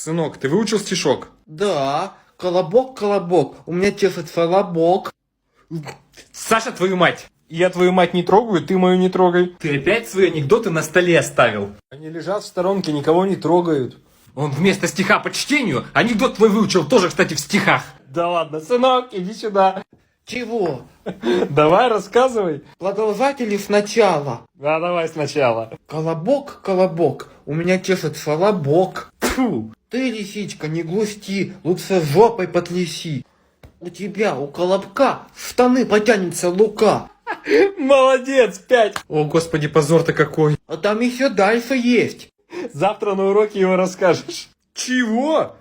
Сынок, ты выучил стишок? Да, колобок, колобок, у меня чешется лобок. Саша, твою мать! Я твою мать не трогаю, ты мою не трогай. Ты опять свои анекдоты на столе оставил. Они лежат в сторонке, никого не трогают. Он вместо стиха по чтению анекдот твой выучил, тоже, кстати, в стихах. Да ладно, сынок, иди сюда. Чего? Давай, рассказывай. Продолжать или сначала? Да, давай сначала. Колобок, колобок, у меня чешется лобок. Фу. Ты, лисичка, не глусти, лучше жопой потряси. У тебя, у колобка, в штаны потянется лука. Молодец, 5. О, господи, позор-то какой. А там еще дальше есть. Завтра на уроке его расскажешь. Чего?